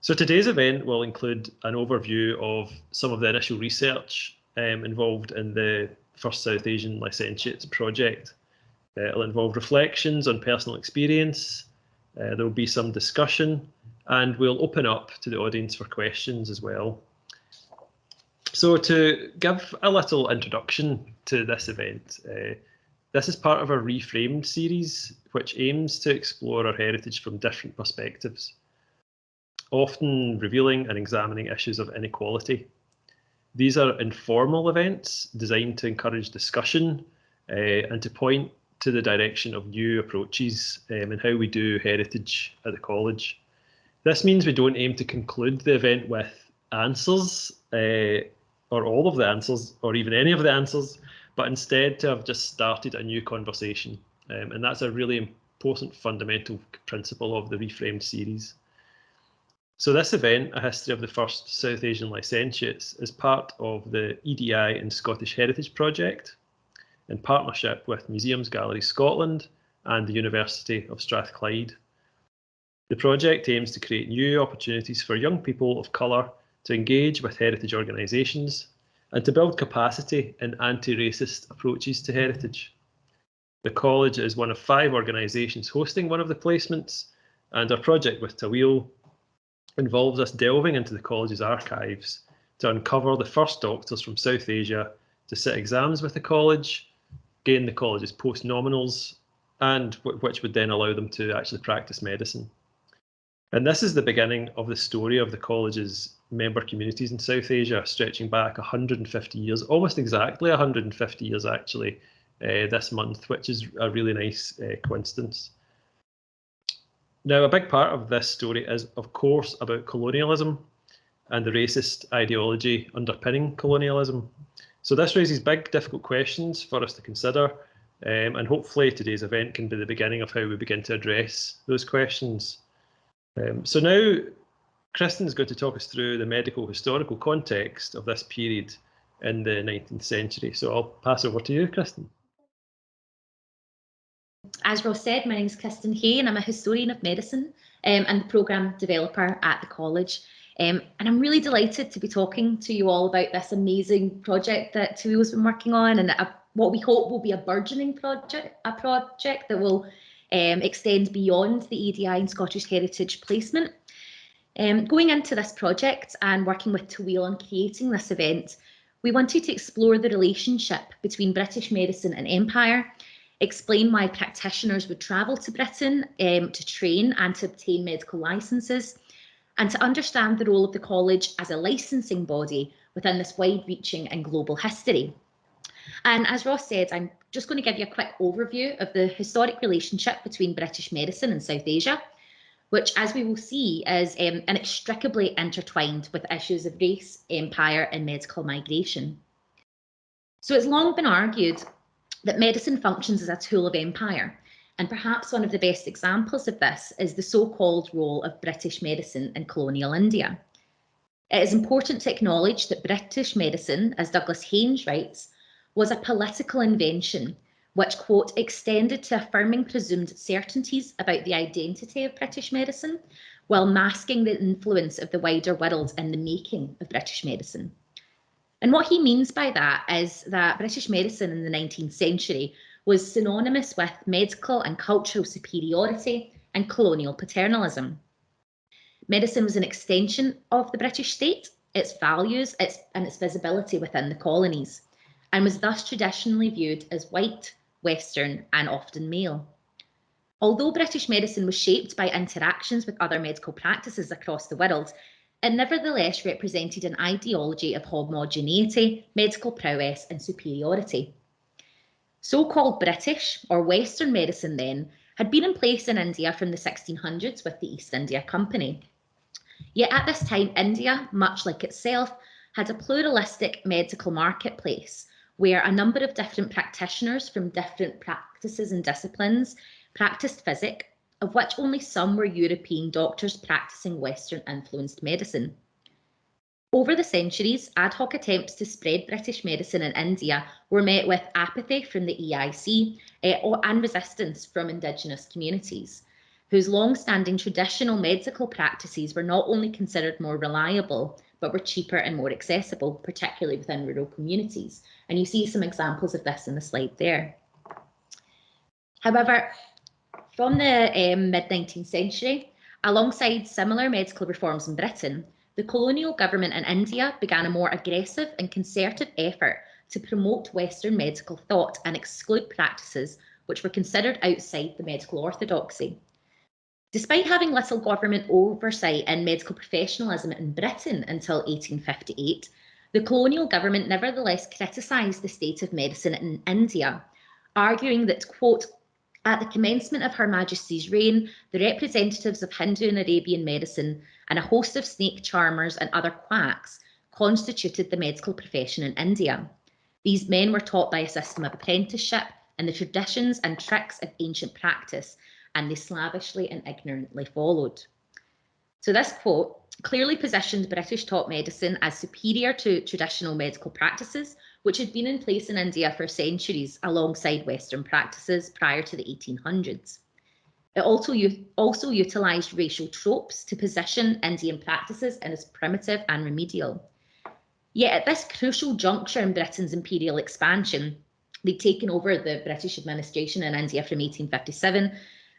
So today's event will include an overview of some of the initial research involved in the first South Asian Licentiates project. It'll involve reflections on personal experience, there will be some discussion, and we'll open up to the audience for questions as well. So to give a little introduction to this event, this is part of a Reframed series which aims to explore our heritage from different perspectives, often revealing and examining issues of inequality. These are informal events designed to encourage discussion and to point to the direction of new approaches in how we do heritage at the college. This means we don't aim to conclude the event with answers, or all of the answers, or even any of the answers, but instead to have just started a new conversation. And that's a really important fundamental principle of the Reframed series. So this event, A History of the First South Asian Licentiates, is part of the EDI and Scottish Heritage Project in partnership with Museums Galleries Scotland and the University of Strathclyde. The project aims to create new opportunities for young people of colour to engage with heritage organisations and to build capacity in anti-racist approaches to heritage. The college is one of 5 organisations hosting one of the placements, and our project with Tawil involves us delving into the college's archives to uncover the first doctors from South Asia to sit exams with the college, gain the college's post-nominals, and which would then allow them to actually practice medicine. And this is the beginning of the story of the college's member communities in South Asia, stretching back 150 years, almost exactly 150 years actually, this month, which is a really nice coincidence. Now, a big part of this story is, of course, about colonialism and the racist ideology underpinning colonialism. So this raises big, difficult questions for us to consider, and hopefully today's event can be the beginning of how we begin to address those questions. So now, Kristen is going to talk us through the medical historical context of this period in the 19th century. So I'll pass over to you, Kristen. As Ross said, my name is Kristen Hay and I'm a historian of medicine and programme developer at the college. And I'm really delighted to be talking to you all about this amazing project that Tawil's been working on, and what we hope will be a burgeoning project, that will extend beyond the EDI and Scottish Heritage placement. Going into this project and working with Tawil on creating this event, we wanted to explore the relationship between British medicine and empire, explain why practitioners would travel to Britain to train and to obtain medical licenses, and to understand the role of the college as a licensing body within this wide-reaching and global history. And as Ross said, I'm just going to give you a quick overview of the historic relationship between British medicine and South Asia, which, as we will see, is inextricably intertwined with issues of race, empire, and medical migration. So it's long been argued that medicine functions as a tool of empire, and perhaps one of the best examples of this is the so-called role of British medicine in colonial India. It is important to acknowledge that British medicine, as Douglas Haynes writes, was a political invention which, quote, extended to affirming presumed certainties about the identity of British medicine, while masking the influence of the wider world in the making of British medicine. And what he means by that is that British medicine in the 19th century was synonymous with medical and cultural superiority and colonial paternalism. Medicine was an extension of the British state, its values and its visibility within the colonies, and was thus traditionally viewed as white, Western, and often male. Although British medicine was shaped by interactions with other medical practices across the world, it nevertheless represented an ideology of homogeneity, medical prowess, and superiority. So-called British or Western medicine then had been in place in India from the 1600s with the East India Company. Yet at this time, India, much like itself, had a pluralistic medical marketplace where a number of different practitioners from different practices and disciplines practiced physic, of which only some were European doctors practicing Western-influenced medicine. Over the centuries, ad hoc attempts to spread British medicine in India were met with apathy from the EIC and resistance from Indigenous communities. whose long-standing traditional medical practices were not only considered more reliable, but were cheaper and more accessible, particularly within rural communities. And you see some examples of this in the slide there. However, from the mid-19th century, alongside similar medical reforms in Britain, the colonial government in India began a more aggressive and concerted effort to promote Western medical thought and exclude practices which were considered outside the medical orthodoxy. Despite having little government oversight in medical professionalism in Britain until 1858, the colonial government nevertheless criticised the state of medicine in India, arguing that, quote, at the commencement of Her Majesty's reign, the representatives of Hindu and Arabian medicine and a host of snake charmers and other quacks constituted the medical profession in India. These men were taught by a system of apprenticeship and the traditions and tricks of ancient practice, and they slavishly and ignorantly followed. So this quote clearly positioned British taught medicine as superior to traditional medical practices, which had been in place in India for centuries alongside Western practices prior to the 1800s. It also utilised racial tropes to position Indian practices as primitive and remedial. Yet at this crucial juncture in Britain's imperial expansion, they'd taken over the British administration in India from 1857.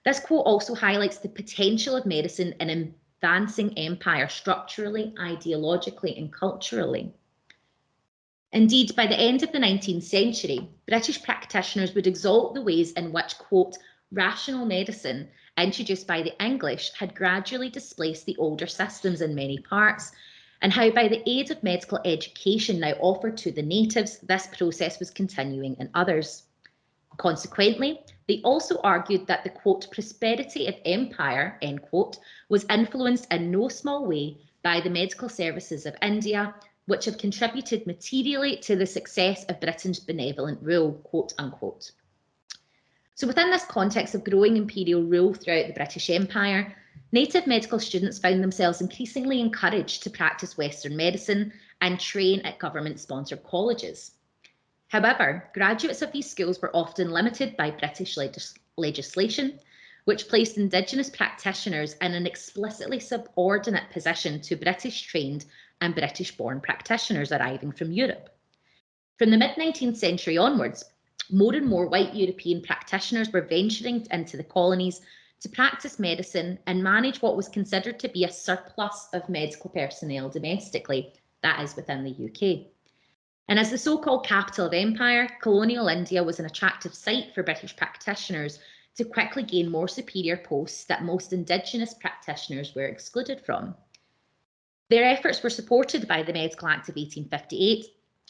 This quote also highlights the potential of medicine in advancing empire structurally, ideologically, and culturally. Indeed, by the end of the 19th century, British practitioners would exalt the ways in which, quote, rational medicine, introduced by the English, had gradually displaced the older systems in many parts, and how by the aid of medical education now offered to the natives, this process was continuing in others. Consequently, they also argued that the, quote, prosperity of empire, end quote, was influenced in no small way by the medical services of India, which have contributed materially to the success of Britain's benevolent rule, quote unquote. So within this context of growing imperial rule throughout the British Empire, native medical students found themselves increasingly encouraged to practice Western medicine and train at government-sponsored colleges. However, graduates of these schools were often limited by British legislation, which placed Indigenous practitioners in an explicitly subordinate position to British-trained and British-born practitioners arriving from Europe. From the mid-19th century onwards, more and more white European practitioners were venturing into the colonies to practice medicine and manage what was considered to be a surplus of medical personnel domestically, that is within the UK. And as the so-called capital of empire, colonial India was an attractive site for British practitioners to quickly gain more superior posts that most Indigenous practitioners were excluded from. Their efforts were supported by the Medical Act of 1858,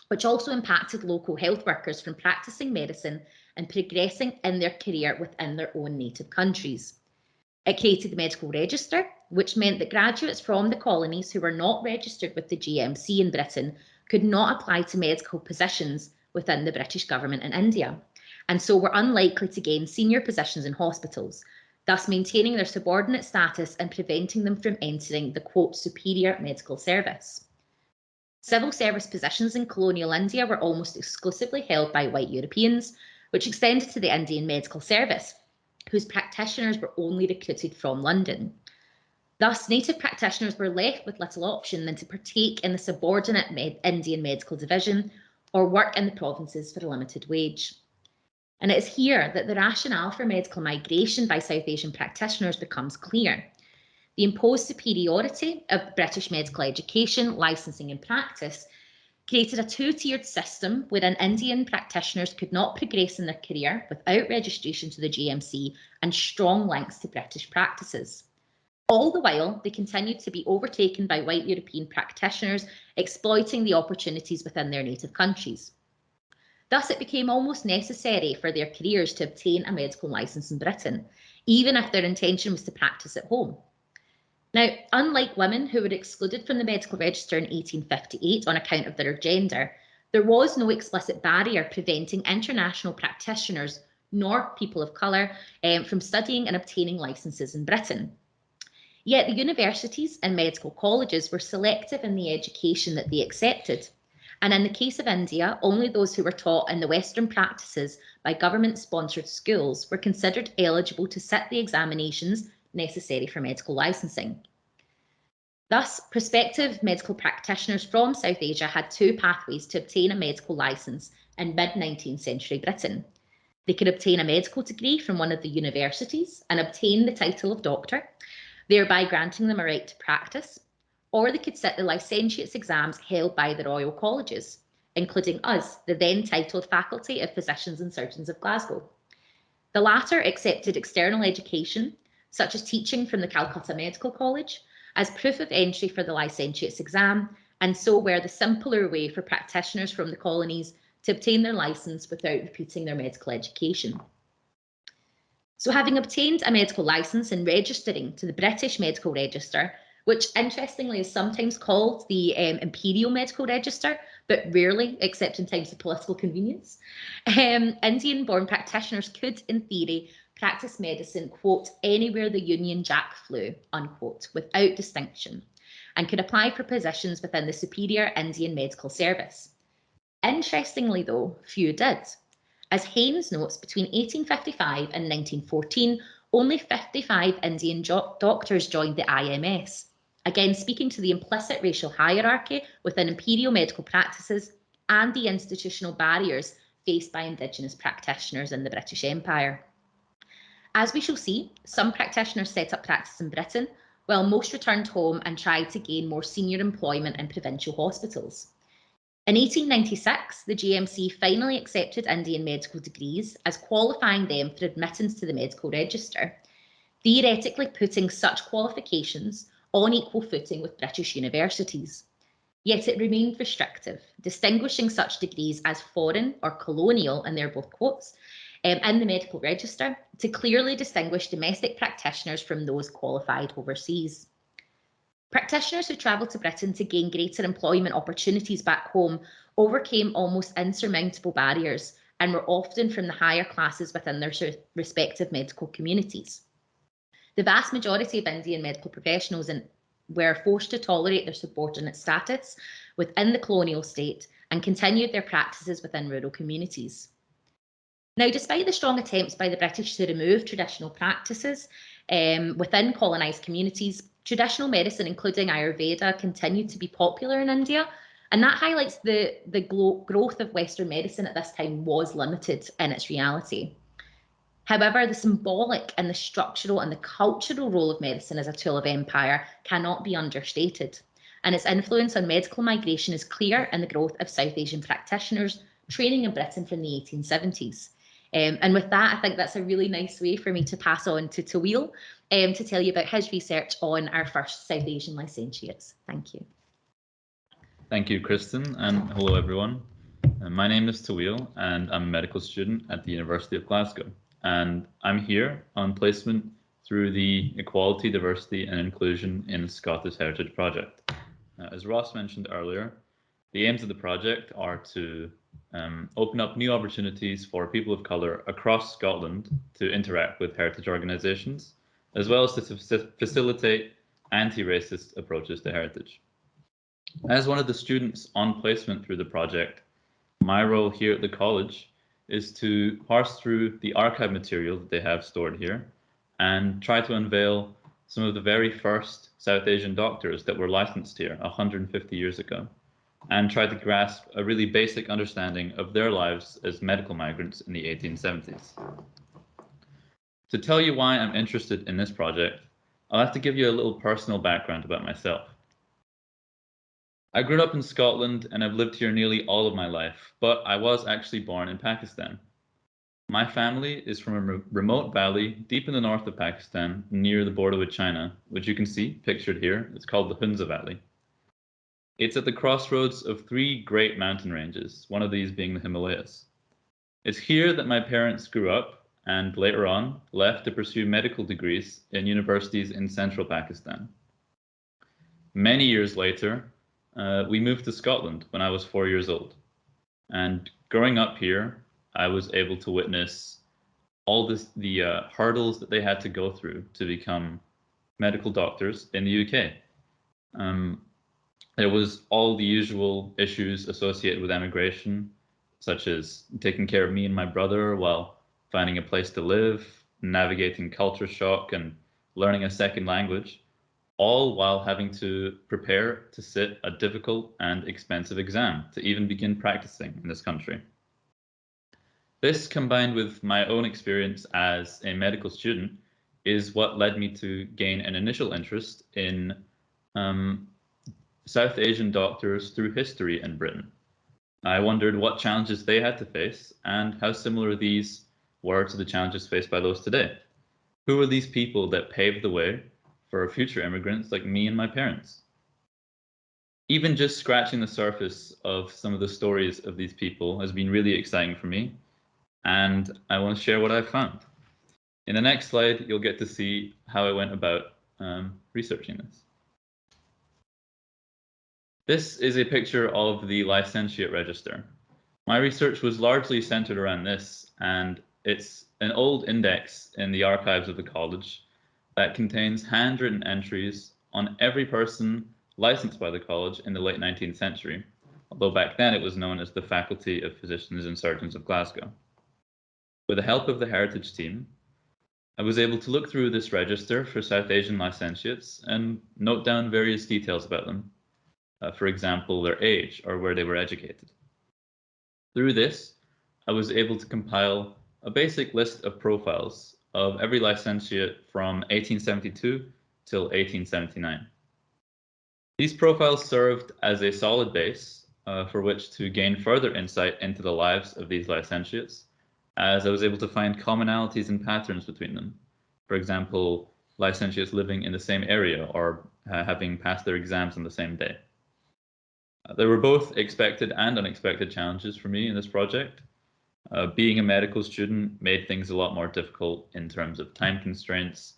which also impacted local health workers from practicing medicine and progressing in their career within their own native countries. It created the Medical Register, which meant that graduates from the colonies who were not registered with the GMC in Britain could not apply to medical positions within the British government in India, and so were unlikely to gain senior positions in hospitals, thus maintaining their subordinate status and preventing them from entering the, quote, superior medical service. Civil service positions in colonial India were almost exclusively held by white Europeans, which extended to the Indian medical service, whose practitioners were only recruited from London. Thus, native practitioners were left with little option than to partake in the subordinate Indian medical division or work in the provinces for a limited wage. And it is here that the rationale for medical migration by South Asian practitioners becomes clear. The imposed superiority of British medical education, licensing and practice created a two-tiered system wherein Indian practitioners could not progress in their career without registration to the GMC and strong links to British practices. All the while, they continued to be overtaken by white European practitioners exploiting the opportunities within their native countries. Thus, it became almost necessary for their careers to obtain a medical licence in Britain, even if their intention was to practice at home. Now, unlike women who were excluded from the medical register in 1858 on account of their gender, there was no explicit barrier preventing international practitioners nor people of colour from studying and obtaining licences in Britain. Yet the universities and medical colleges were selective in the education that they accepted. And in the case of India, only those who were taught in the Western practices by government-sponsored schools were considered eligible to sit the examinations necessary for medical licensing. Thus, prospective medical practitioners from South Asia had two pathways to obtain a medical license in mid-19th century Britain. They could obtain a medical degree from one of the universities and obtain the title of doctor, thereby granting them a right to practice, or they could sit the licentiates exams held by the Royal Colleges, including us, the then titled Faculty of Physicians and Surgeons of Glasgow. The latter accepted external education, such as teaching from the Calcutta Medical College, as proof of entry for the licentiates exam, and so were the simpler way for practitioners from the colonies to obtain their licence without repeating their medical education. So having obtained a medical licence and registering to the British Medical Register, which interestingly is sometimes called the Imperial Medical Register, but rarely, except in times of political convenience, Indian-born practitioners could, in theory, practice medicine, quote, anywhere the Union Jack flew, unquote, without distinction, and could apply for positions within the superior Indian medical service. Interestingly, though, few did. As Haynes notes, between 1855 and 1914, only 55 Indian doctors joined the IMS, again speaking to the implicit racial hierarchy within imperial medical practices and the institutional barriers faced by Indigenous practitioners in the British Empire. As we shall see, some practitioners set up practice in Britain, while most returned home and tried to gain more senior employment in provincial hospitals. In 1896, the GMC finally accepted Indian medical degrees as qualifying them for admittance to the medical register, theoretically putting such qualifications on equal footing with British universities. Yet it remained restrictive, distinguishing such degrees as foreign or colonial, and they're both quotes, in the medical register to clearly distinguish domestic practitioners from those qualified overseas. Practitioners who travelled to Britain to gain greater employment opportunities back home overcame almost insurmountable barriers and were often from the higher classes within their respective medical communities. The vast majority of Indian medical professionals were forced to tolerate their subordinate status within the colonial state and continued their practices within rural communities. Now, despite the strong attempts by the British to remove traditional practices within colonised communities, traditional medicine, including Ayurveda, continued to be popular in India, and that highlights the growth of Western medicine at this time was limited in its reality. However, the symbolic and the structural and the cultural role of medicine as a tool of empire cannot be understated, and its influence on medical migration is clear in the growth of South Asian practitioners training in Britain from the 1870s. And with that, I think that's a really nice way for me to pass on to Tawil to tell you about his research on our first South Asian licentiates. Thank you. Thank you, Kristen, and hello, everyone. My name is Tawil, and I'm a medical student at the University of Glasgow. And I'm here on placement through the Equality, Diversity and Inclusion in Scottish Heritage Project. As Ross mentioned earlier, the aims of the project are to open up new opportunities for people of colour across Scotland to interact with heritage organisations, as well as to facilitate anti-racist approaches to heritage. As one of the students on placement through the project, my role here at the college is to parse through the archive material that they have stored here and try to unveil some of the very first South Asian doctors that were licensed here 150 years ago, and try to grasp a really basic understanding of their lives as medical migrants in the 1870s. To tell you why I'm interested in this project, I'll have to give you a little personal background about myself. I grew up in Scotland and I've lived here nearly all of my life, but I was actually born in Pakistan. My family is from a remote valley deep in the north of Pakistan, near the border with China, which you can see pictured here. It's called the Hunza Valley. It's at the crossroads of three great mountain ranges, one of these being the Himalayas. It's here that my parents grew up and later on left to pursue medical degrees in universities in central Pakistan. Many years later, we moved to Scotland when I was 4 years old. And growing up here, I was able to witness all the hurdles that they had to go through to become medical doctors in the UK. There was all the usual issues associated with emigration, such as taking care of me and my brother while finding a place to live, navigating culture shock, and learning a second language, all while having to prepare to sit a difficult and expensive exam to even begin practicing in this country. This, combined with my own experience as a medical student, is what led me to gain an initial interest in South Asian doctors through history in Britain. I wondered what challenges they had to face and how similar these were to the challenges faced by those today. Who were these people that paved the way for future immigrants like me and my parents? Even just scratching the surface of some of the stories of these people has been really exciting for me, and I want to share what I've found. In the next slide, you'll get to see how I went about researching this. This is a picture of the licentiate register. My research was largely centered around this, and it's an old index in the archives of the college that contains handwritten entries on every person licensed by the college in the late 19th century, although back then it was known as the Faculty of Physicians and Surgeons of Glasgow. With the help of the heritage team, I was able to look through this register for South Asian licentiates and note down various details about them. For example, their age or where they were educated. Through this, I was able to compile a basic list of profiles of every licentiate from 1872 till 1879. These profiles served as a solid base for which to gain further insight into the lives of these licentiates, as I was able to find commonalities and patterns between them. For example, licentiates living in the same area or having passed their exams on the same day. There were both expected and unexpected challenges for me in this project. Being a medical student made things a lot more difficult in terms of time constraints.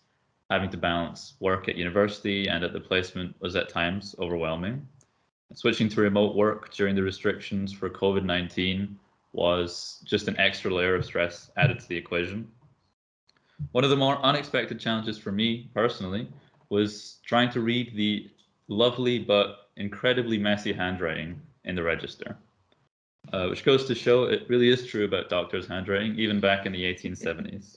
Having to balance work at university and at the placement was at times overwhelming. Switching to remote work during the restrictions for COVID-19 was just an extra layer of stress added to the equation. One of the more unexpected challenges for me personally was trying to read the lovely but incredibly messy handwriting in the register, which goes to show it really is true about doctors' handwriting, even back in the 1870s.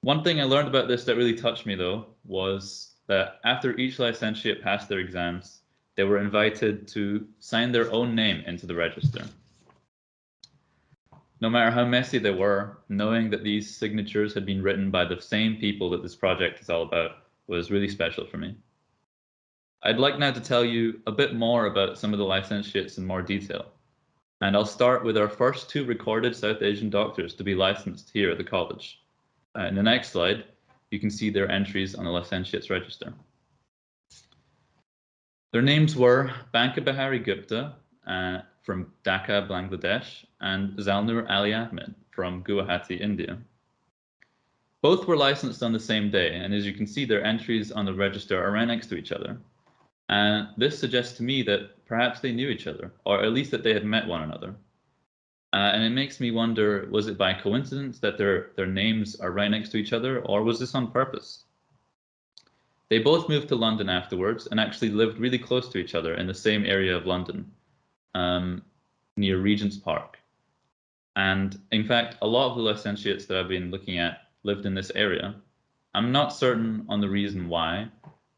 One thing I learned about this that really touched me, though, was that after each licentiate passed their exams, they were invited to sign their own name into the register. No matter how messy they were, knowing that these signatures had been written by the same people that this project is all about was really special for me. I'd like now to tell you a bit more about some of the licentiates in more detail. And I'll start with our first two recorded South Asian doctors to be licensed here at the college. In the next slide, you can see their entries on the licentiates register. Their names were Banka Bahari Gupta from Dhaka, Bangladesh, and Zalnur Ali Ahmed from Guwahati, India. Both were licensed on the same day, and as you can see, their entries on the register are right next to each other. And this suggests to me that perhaps they knew each other, or at least that they had met one another. And it makes me wonder, was it by coincidence that their names are right next to each other, or was this on purpose? They both moved to London afterwards and actually lived really close to each other in the same area of London, near Regent's Park. And in fact, a lot of the licentiates that I've been looking at lived in this area. I'm not certain on the reason why,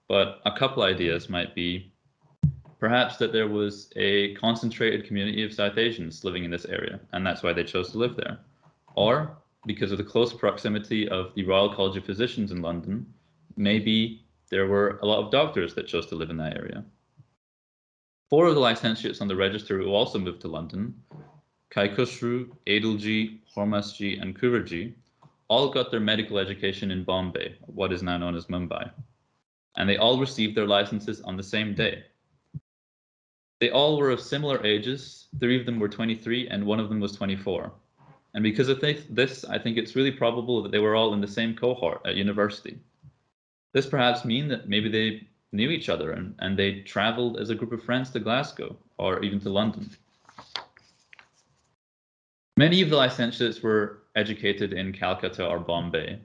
but a couple ideas might be perhaps that there was a concentrated community of South Asians living in this area, and that's why they chose to live there. Or because of the close proximity of the Royal College of Physicians in London, maybe there were a lot of doctors that chose to live in that area. 4 of the licentiates on the register who also moved to London, Kaikusru, Adilji, Hormasji, and Kuverji, all got their medical education in Bombay, what is now known as Mumbai. And they all received their licenses on the same day. They all were of similar ages. 3 of them were 23 and 1 of them was 24. And because of this, I think it's really probable that they were all in the same cohort at university. This perhaps means that maybe they knew each other and they traveled as a group of friends to Glasgow or even to London. Many of the licentiates were educated in Calcutta or Bombay.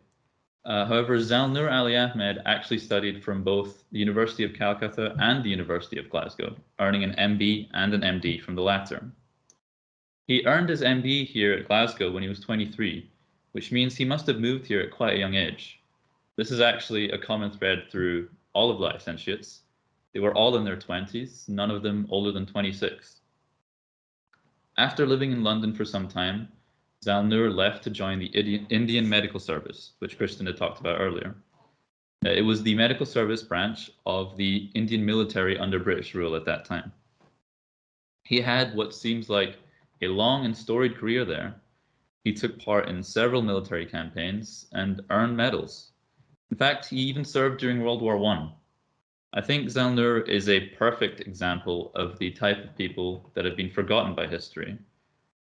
However, Zalnur Ali Ahmed actually studied from both the University of Calcutta and the University of Glasgow, earning an MB and an MD from the latter. He earned his MB here at Glasgow when he was 23, which means he must have moved here at quite a young age. This is actually a common thread through all of the licentiates. They were all in their 20s, none of them older than 26. After living in London for some time, Zalnur left to join the Indian Medical Service, which Kristen had talked about earlier. It was the medical service branch of the Indian military under British rule at that time. He had what seems like a long and storied career there. He took part in several military campaigns and earned medals. In fact, he even served during World War I. I think Zalnur is a perfect example of the type of people that have been forgotten by history.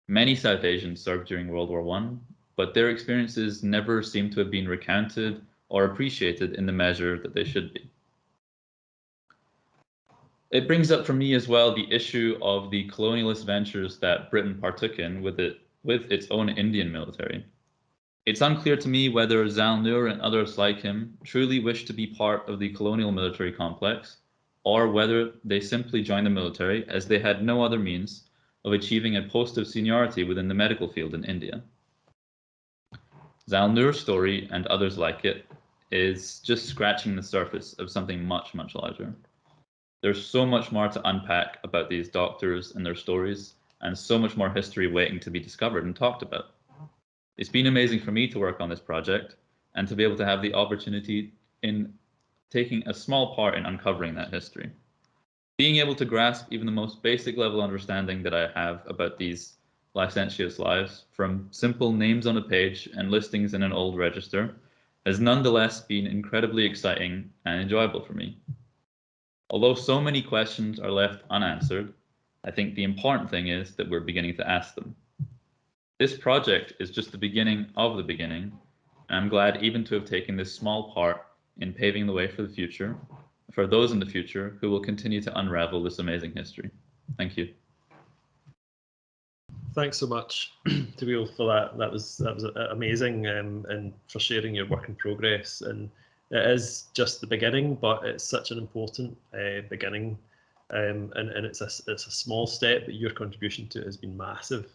Many South Asians served during World War I, but their experiences never seem to have been recounted or appreciated in the measure that they should be. It brings up for me as well the issue of the colonialist ventures that Britain partook in with its own Indian military. It's unclear to me whether Zalnur and others like him truly wish to be part of the colonial military complex, or whether they simply joined the military as they had no other means of achieving a post of seniority within the medical field in India. Zalnur's story, and others like it, is just scratching the surface of something much, much larger. There's so much more to unpack about these doctors and their stories, and so much more history waiting to be discovered and talked about. It's been amazing for me to work on this project and to be able to have the opportunity in taking a small part in uncovering that history. Being able to grasp even the most basic level understanding that I have about these licentiates' lives, from simple names on a page and listings in an old register, has nonetheless been incredibly exciting and enjoyable for me. Although so many questions are left unanswered, I think the important thing is that we're beginning to ask them. This project is just the beginning of the beginning, and I'm glad even to have taken this small part in paving the way for the future, for those in the future who will continue to unravel this amazing history. Thank you. Thanks so much, Tawil, for that. That was amazing, and for sharing your work in progress. And it is just the beginning, but it's such an important beginning, and it's a small step, but your contribution to it has been massive,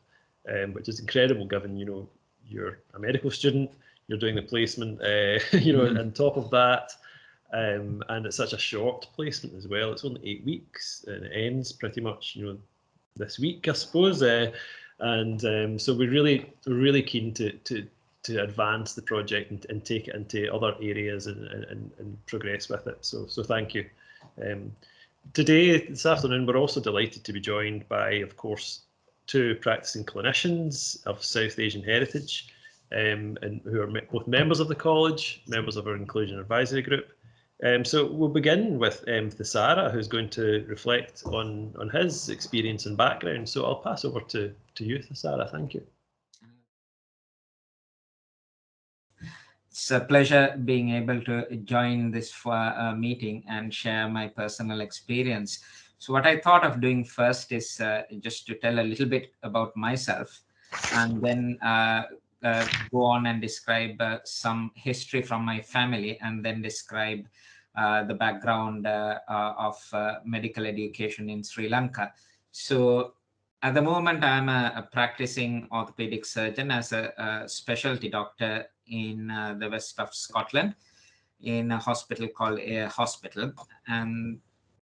which is incredible given you're a medical student, you're doing the placement, on top of that, and it's such a short placement as well. It's only 8 weeks, and it ends pretty much this week, I suppose. So we're really keen to advance the project and take it into other areas and progress with it. So thank you. Today, this afternoon, we're also delighted to be joined by, of course, 2 practicing clinicians of South Asian heritage, and who are both members of the college, members of our inclusion advisory group. So we'll begin with Thisara, who's going to reflect on his experience and background. So I'll pass over to you, Thisara. Thank you. It's a pleasure being able to join this meeting and share my personal experience. So what I thought of doing first is just to tell a little bit about myself, and then go on and describe some history from my family, and then describe the background of medical education in Sri Lanka. So at the moment, I'm a practicing orthopedic surgeon as a specialty doctor in the west of Scotland in a hospital called Ayr Hospital. And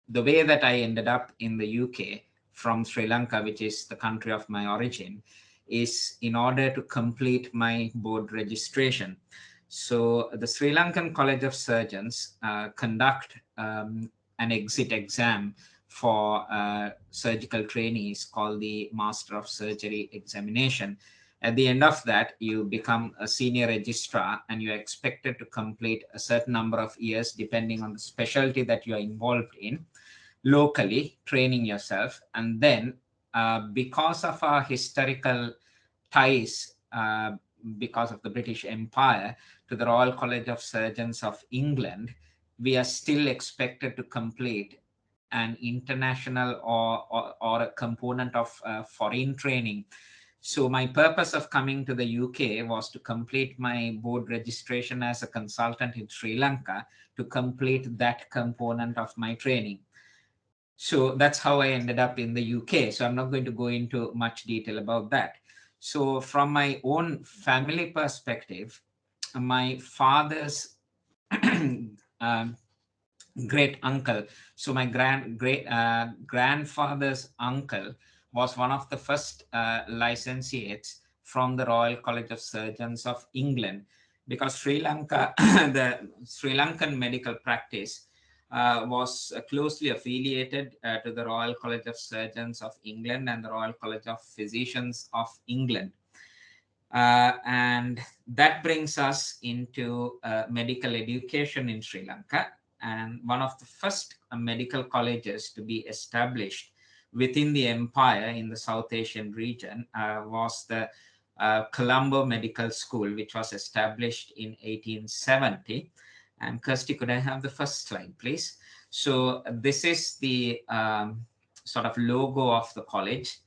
the way that I ended up in the UK from Sri Lanka, which is the country of my origin, is in order to complete my board registration. So the Sri Lankan College of Surgeons conduct an exit exam for surgical trainees called the Master of Surgery examination. At the end of that, you become a senior registrar, and you're expected to complete a certain number of years depending on the specialty that you're involved in, locally training yourself. And then because of our historical ties, because of the British Empire, to the Royal College of Surgeons of England, we are still expected to complete an international or a component of foreign training. So my purpose of coming to the UK was to complete my board registration as a consultant in Sri Lanka, to complete that component of my training. So that's how I ended up in the UK. So I'm not going to go into much detail about that. So from my own family perspective, my father's great uncle. So my grandfather's uncle was one of the first licentiates from the Royal College of Surgeons of England, because Sri Lanka, the Sri Lankan medical practice was closely affiliated to the Royal College of Surgeons of England and the Royal College of Physicians of England. And that brings us into medical education in Sri Lanka. And one of the first medical colleges to be established within the empire in the South Asian region was the Colombo Medical School, which was established in 1870. And Kirsty, could I have the first slide, please? So this is the sort of logo of the college.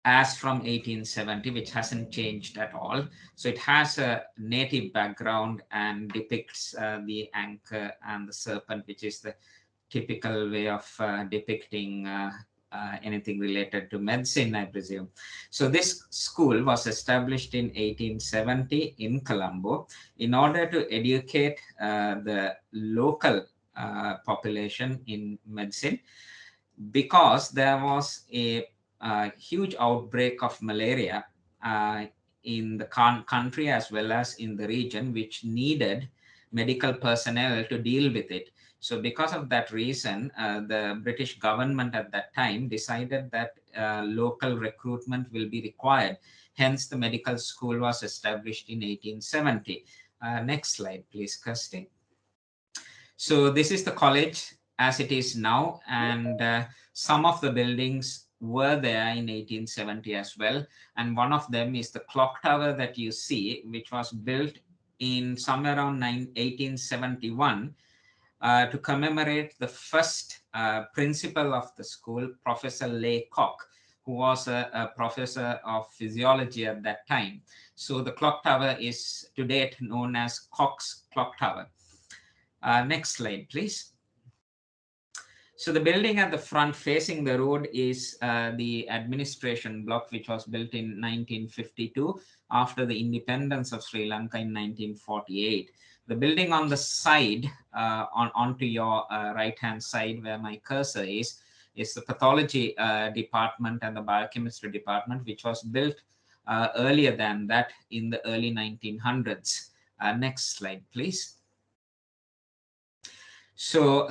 As from 1870, which hasn't changed at all. So it has a native background and depicts the anchor and the serpent, which is the typical way of depicting anything related to medicine, I presume. So this school was established in 1870 in Colombo in order to educate the local population in medicine, because there was a huge outbreak of malaria in the country as well as in the region, which needed medical personnel to deal with it. So because of that reason, the British government at that time decided that local recruitment will be required. Hence, the medical school was established in 1870. Next slide, please, Kirsty. So this is the college as it is now, and some of the buildings were there in 1870 as well. And one of them is the clock tower that you see, which was built in somewhere around 1871 to commemorate the first principal of the school, Professor Laycock, who was a professor of physiology at that time. So the clock tower is to date known as Cock's Clock Tower. Next slide, please. So the building at the front facing the road is the administration block, which was built in 1952 after the independence of Sri Lanka in 1948. The building on the side, onto your right-hand side where my cursor is the pathology department and the biochemistry department, which was built earlier than that in the early 1900s. Next slide, please. So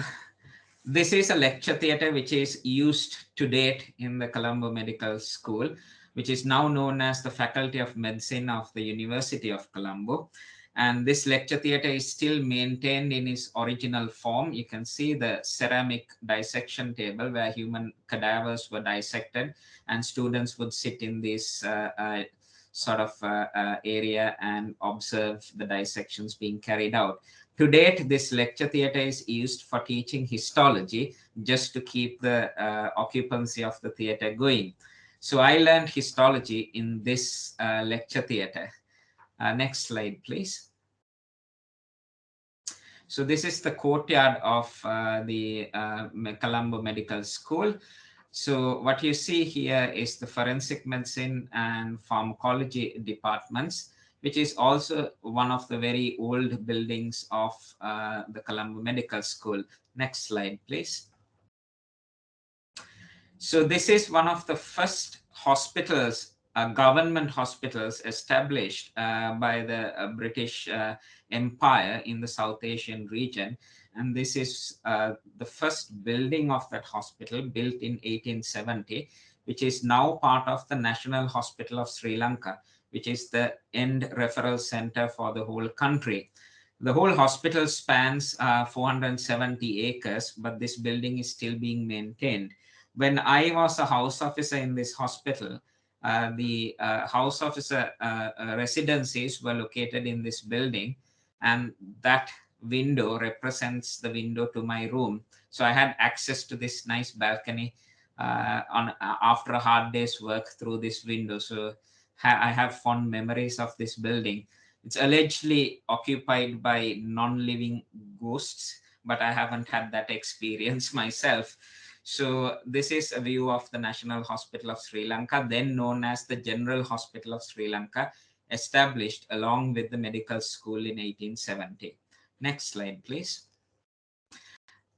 this is a lecture theatre which is used to date in the Colombo Medical School, which is now known as the Faculty of Medicine of the University of Colombo. And this lecture theatre is still maintained in its original form. You can see the ceramic dissection table where human cadavers were dissected, and students would sit in this sort of area and observe the dissections being carried out. To date, this lecture theatre is used for teaching histology, just to keep the occupancy of the theatre going. So I learned histology in this lecture theatre. Next slide, please. So this is the courtyard of the Colombo Medical School. So what you see here is the forensic medicine and pharmacology departments, which is also one of the very old buildings of the Colombo Medical School. Next slide, please. So this is one of the first hospitals, government hospitals established by the British Empire in the South Asian region. And this is the first building of that hospital, built in 1870, which is now part of the National Hospital of Sri Lanka, which is the end referral center for the whole country. The whole hospital spans 470 acres, but this building is still being maintained. When I was a house officer in this hospital, the house officer residencies were located in this building, and that window represents the window to my room. So I had access to this nice balcony after a hard day's work through this window. So I have fond memories of this building. It's allegedly occupied by non-living ghosts, but I haven't had that experience myself. So this is a view of the National Hospital of Sri Lanka, then known as the General Hospital of Sri Lanka, established along with the medical school in 1870. Next slide, please.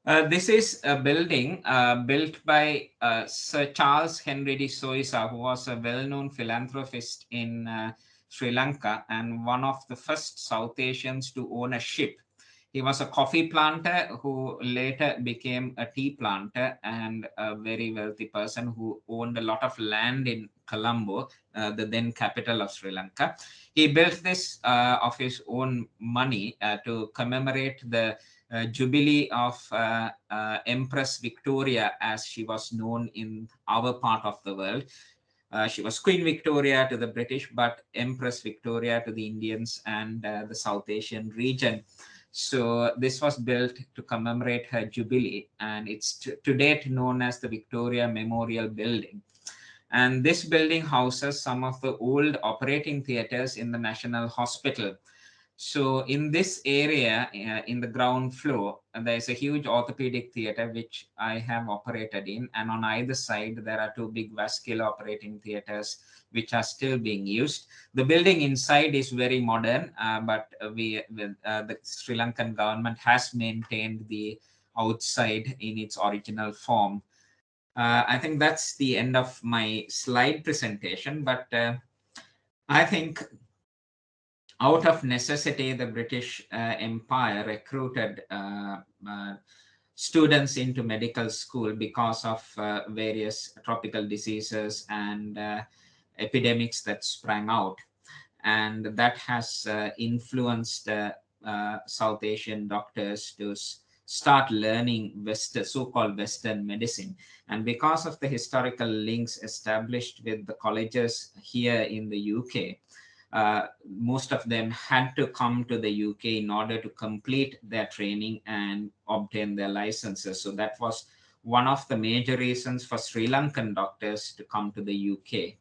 This is a building built by Sir Charles Henry de Soisa, who was a well-known philanthropist in Sri Lanka and one of the first South Asians to own a ship. He was a coffee planter who later became a tea planter and a very wealthy person who owned a lot of land in Colombo, the then capital of Sri Lanka. He built this of his own money to commemorate the jubilee of Empress Victoria, as she was known in our part of the world. She was Queen Victoria to the British, but Empress Victoria to the Indians and the South Asian region. So this was built to commemorate her jubilee, and it's to date known as the Victoria Memorial Building. And this building houses some of the old operating theatres in the National Hospital. So in this area, in the ground floor, there's a huge orthopedic theatre which I have operated in, and on either side there are two big vascular operating theatres which are still being used. The building inside is very modern, but the Sri Lankan government has maintained the outside in its original form. I think that's the end of my slide presentation, but I think out of necessity, the British Empire recruited students into medical school because of various tropical diseases and epidemics that sprang out. And that has influenced South Asian doctors to start learning so-called Western medicine. And because of the historical links established with the colleges here in the UK, most of them had to come to the UK in order to complete their training and obtain their licenses. So that was one of the major reasons for Sri Lankan doctors to come to the UK.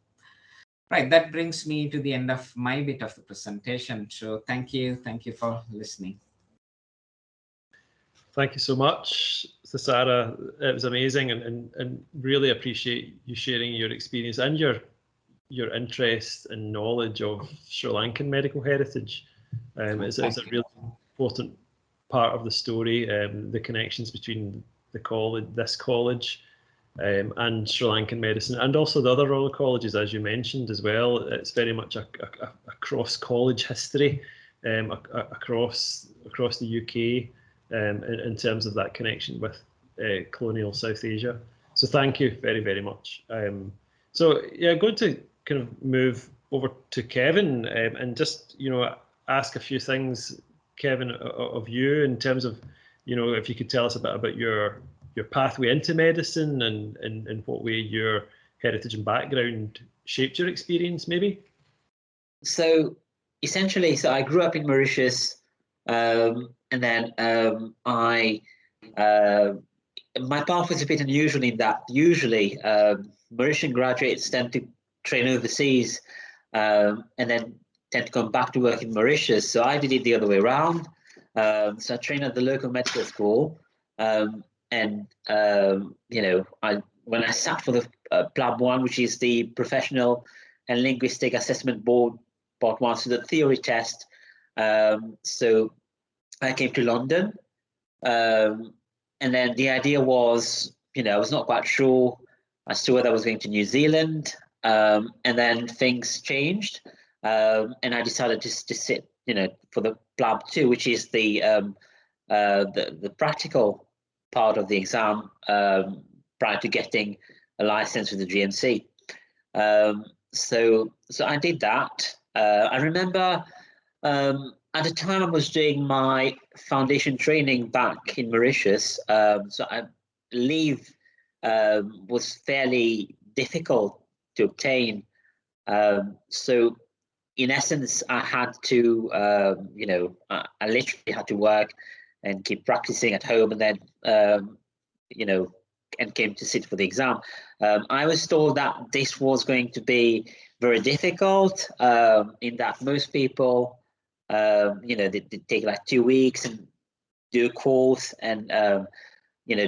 Right, that brings me to the end of my bit of the presentation. So thank you for listening. Thank you so much, Sarah. It was amazing, and really appreciate you sharing your experience and your interest and knowledge of Sri Lankan medical heritage. It's a really important part of the story, the connections between the college, this college, and Sri Lankan medicine, and also the other Royal Colleges, as you mentioned as well. It's very much a cross-college history across the UK in terms of that connection with colonial South Asia. So thank you very, very much. So yeah, I'm going to kind of move over to Kevin and just, ask a few things, Kevin, of you in terms of, if you could tell us a bit about your pathway into medicine and what way your heritage and background shaped your experience, maybe. So essentially, I grew up in Mauritius, and then my path was a bit unusual in that usually Mauritian graduates tend to train overseas and then tend to come back to work in Mauritius. So I did it the other way around. So I trained at the local medical school, and when I sat for the PLAB 1, which is the Professional and Linguistic Assessment Board Part 1, so the theory test. So I came to London, and then the idea was, I was not quite sure as to whether I was going to New Zealand, and then things changed, and I decided to sit, for the PLAB 2, which is the practical part of the exam prior to getting a license with the GMC. So I did that. I remember at the time I was doing my foundation training back in Mauritius, so leave was fairly difficult to obtain. So in essence, I had to, I literally had to work and keep practicing at home, and then, and came to sit for the exam. I was told that this was going to be very difficult, in that most people, they take like 2 weeks and do a course and,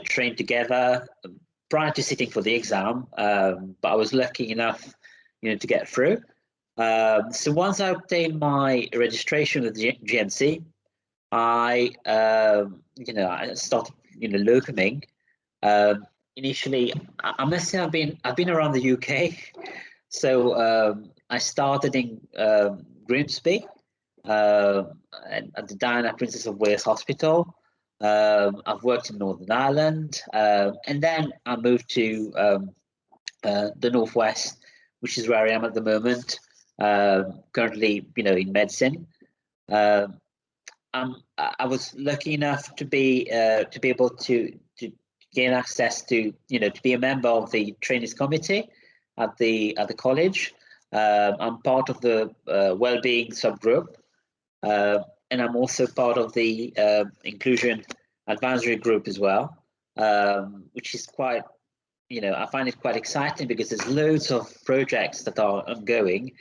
train together prior to sitting for the exam. But I was lucky enough, to get through. So once I obtained my registration with GMC, I I started locoming. Initially, I must say I've been around the UK. So I started in Grimsby at the Diana Princess of Wales Hospital. I've worked in Northern Ireland, and then I moved to the Northwest, which is where I am at the moment. Currently, in medicine. I was lucky enough to be able to gain access to to be a member of the trainees committee at the college. I'm part of the well-being subgroup, and I'm also part of the inclusion advisory group as well, which is quite I find it quite exciting because there's loads of projects that are ongoing,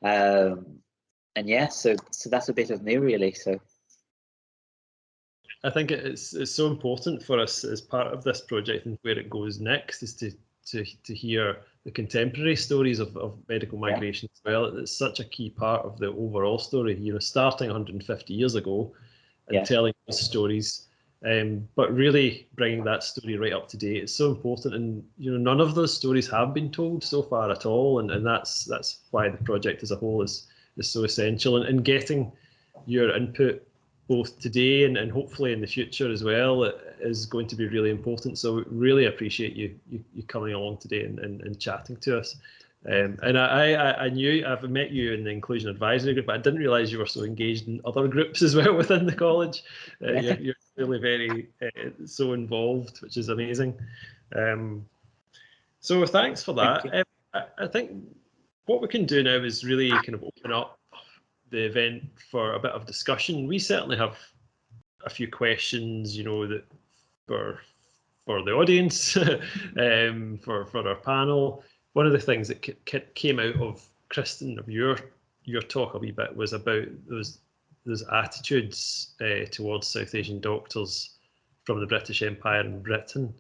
and yeah, so that's a bit of me really. So I think it's so important for us as part of this project and where it goes next is to hear the contemporary stories of medical migration as well. It's such a key part of the overall story, starting 150 years ago and telling those stories, but really bringing that story right up to date. It's so important, and none of those stories have been told so far at all, and that's why the project as a whole is so essential, and getting your input both today and hopefully in the future as well is going to be really important. So really appreciate you coming along today and chatting to us. And I knew I've met you in the Inclusion Advisory Group, but I didn't realise you were so engaged in other groups as well within the college. You're really very so involved, which is amazing. So thanks for that. I think what we can do now is really kind of open up the event for a bit of discussion. We certainly have a few questions, that for the audience, for our panel. One of the things that came out of Kristen, of your talk a wee bit, was about those attitudes towards South Asian doctors from the British Empire and Britain.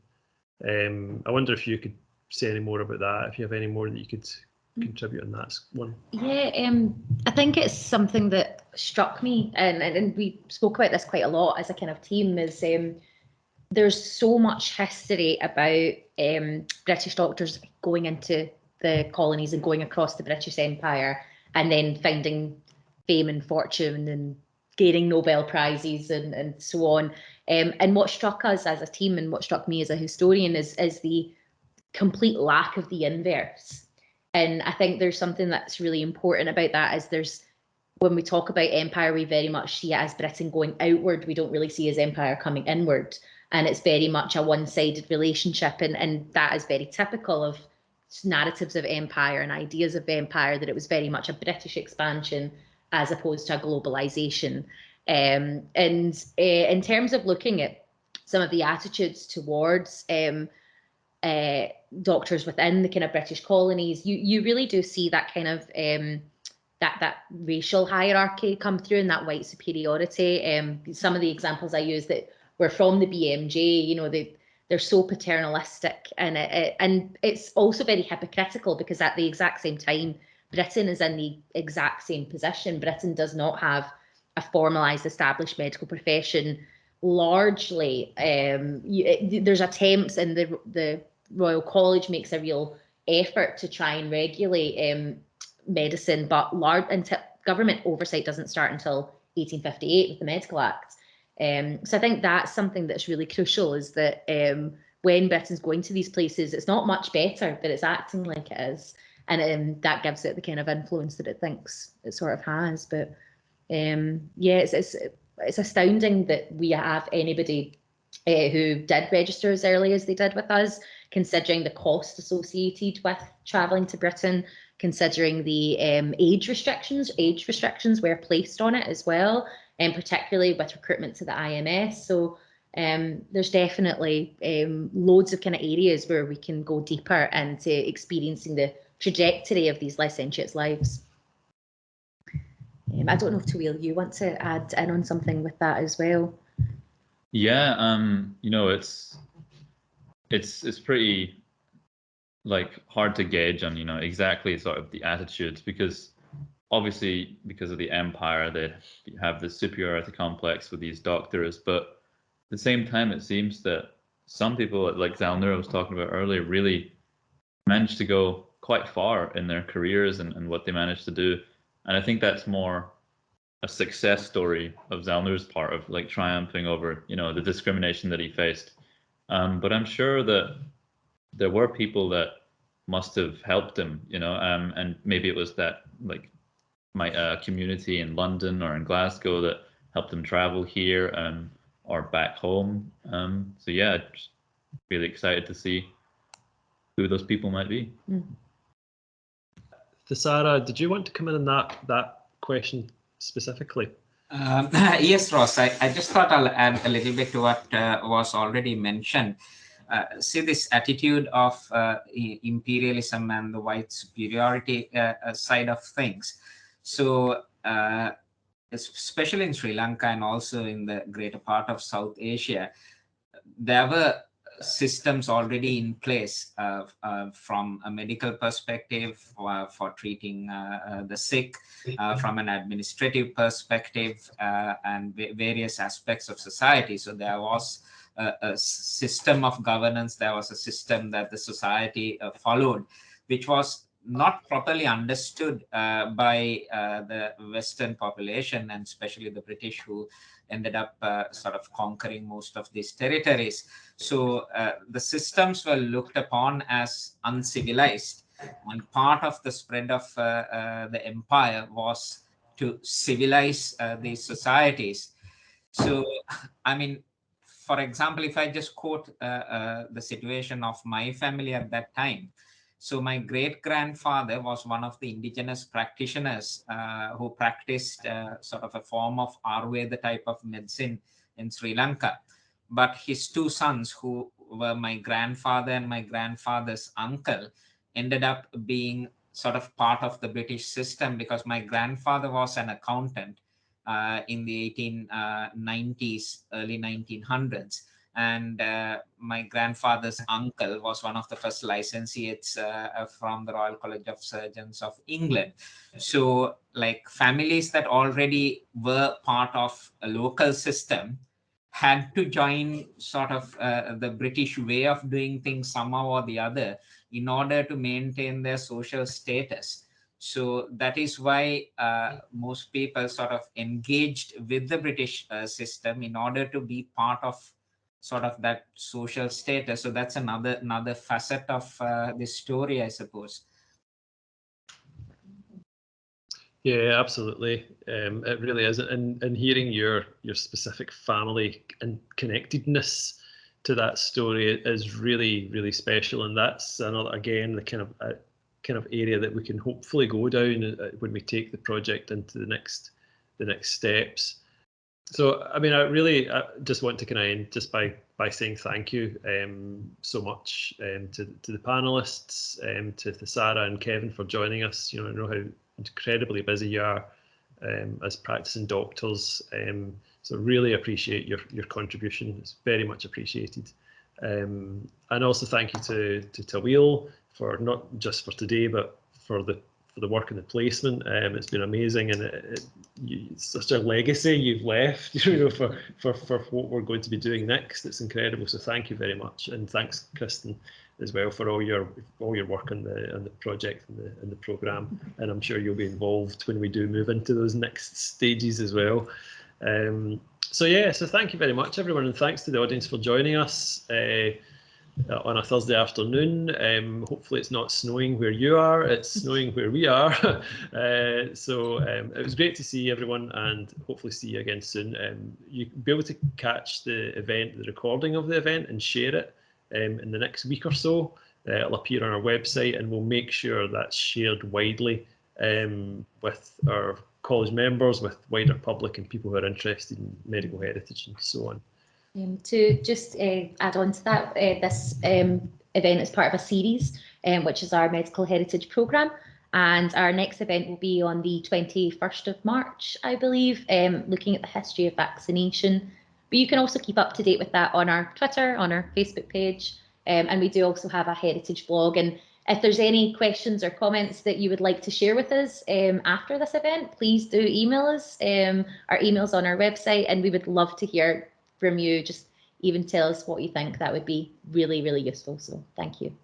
I wonder if you could say any more about that, if you have any more that you could contribute on that one. Yeah, I think it's something that struck me, and we spoke about this quite a lot as a kind of team, is there's so much history about British doctors going into the colonies and going across the British Empire and then finding fame and fortune and gaining Nobel Prizes and so on. And what struck us as a team and what struck me as a historian is the complete lack of the inverse. And I think there's something that's really important about that, is when we talk about empire, we very much see it as Britain going outward. We don't really see as empire coming inward. And it's very much a one-sided relationship. And that is very typical of narratives of empire and ideas of empire, that it was very much a British expansion as opposed to a globalization. And in terms of looking at some of the attitudes towards doctors within the kind of British colonies, you really do see that kind of that racial hierarchy come through, and that white superiority. Some of the examples I use that were from the BMJ, they're so paternalistic, and it's also very hypocritical, because at the exact same time, Britain is in the exact same position. Britain does not have a formalised, established medical profession. Largely, there's attempts, and the Royal College makes a real effort to try and regulate medicine, but government oversight doesn't start until 1858 with the Medical Act. So I think that's something that's really crucial, is that when Britain's going to these places, it's not much better, but it's acting like it is, and that gives it the kind of influence that it thinks it sort of has. But yeah, it's astounding that we have anybody who did register as early as they did with us, considering the cost associated with travelling to Britain, considering the age restrictions were placed on it as well, and particularly with recruitment to the IMS. So there's definitely loads of kind of areas where we can go deeper into experiencing the trajectory of these licentiates' lives. I don't know if Tawil, you want to add in on something with that as well? Yeah, it's pretty hard to gauge on exactly sort of the attitudes, because obviously because of the empire, they have this superiority complex with these doctors, but at the same time, it seems that some people, like Zalnura was talking about earlier, really managed to go quite far in their careers and what they managed to do. And I think that's more a success story of Zalnur's part, of like triumphing over, you know, the discrimination that he faced. But I'm sure that there were people that must have helped him, you know, and maybe it was that like my community in London or in Glasgow that helped him travel here or back home. So yeah, just really excited to see who those people might be. Thassara, did you want to come in on that question specifically? Yes, Ross, I just thought I'll add a little bit to what was already mentioned. See, this attitude of imperialism and the white superiority side of things. So, especially in Sri Lanka and also in the greater part of South Asia, there were systems already in place from a medical perspective for treating the sick, from an administrative perspective, and various aspects of society. So there was a system of governance, there was a system that the society followed, which was not properly understood by the Western population, and especially the British, who ended up sort of conquering most of these territories. So the systems were looked upon as uncivilized, and part of the spread of the empire was to civilize these societies. So, I mean, for example, if I just quote the situation of my family at that time. So my great-grandfather was one of the indigenous practitioners who practiced sort of a form of Ayurveda type of medicine in Sri Lanka. But his two sons, who were my grandfather and my grandfather's uncle, ended up being sort of part of the British system, because my grandfather was an accountant in the 1890s, early 1900s. And my grandfather's uncle was one of the first licentiates from the Royal College of Surgeons of England. So like families that already were part of a local system had to join sort of the British way of doing things somehow or the other in order to maintain their social status. So that is why most people sort of engaged with the British system in order to be part of sort of that social status. So that's another facet of this story, I suppose. Yeah, absolutely. It really is, and hearing your specific family and connectedness to that story is really, really special. And that's another, again, the kind of area that we can hopefully go down when we take the project into the next steps. So, I mean, I just want to kind of end just by saying thank you so much to the panelists, to Thassara and Kevin for joining us. You know, I know how incredibly busy you are as practicing doctors. So really appreciate your contribution. It's very much appreciated. And also thank you to Tawil for not just for today, but for the work and the placement. It's been amazing, and it's such a legacy you've left, you know, for what we're going to be doing next. It's incredible. So thank you very much, and thanks, Kristen, as well, for all your work on the project and the programme. And I'm sure you'll be involved when we do move into those next stages as well. So yeah, so thank you very much, everyone, and thanks to the audience for joining us on a Thursday afternoon. Hopefully it's not snowing where you are, it's snowing where we are. So it was great to see everyone, and hopefully see you again soon. You'll be able to catch the recording of the event and share it in the next week or so. It'll appear on our website, and we'll make sure that's shared widely with our college members, with wider public, and people who are interested in medical heritage and so on. To just add on to that, this event is part of a series, which is our Medical Heritage Programme, and our next event will be on the 21st of March, I believe, looking at the history of vaccination. But you can also keep up to date with that on our Twitter, on our Facebook page, and we do also have a heritage blog. And If there's any questions or comments that you would like to share with us after this event, please do email us. Our email's on our website, and we would love to hear from you. Just even tell us what you think. That would be really, really useful. So thank you.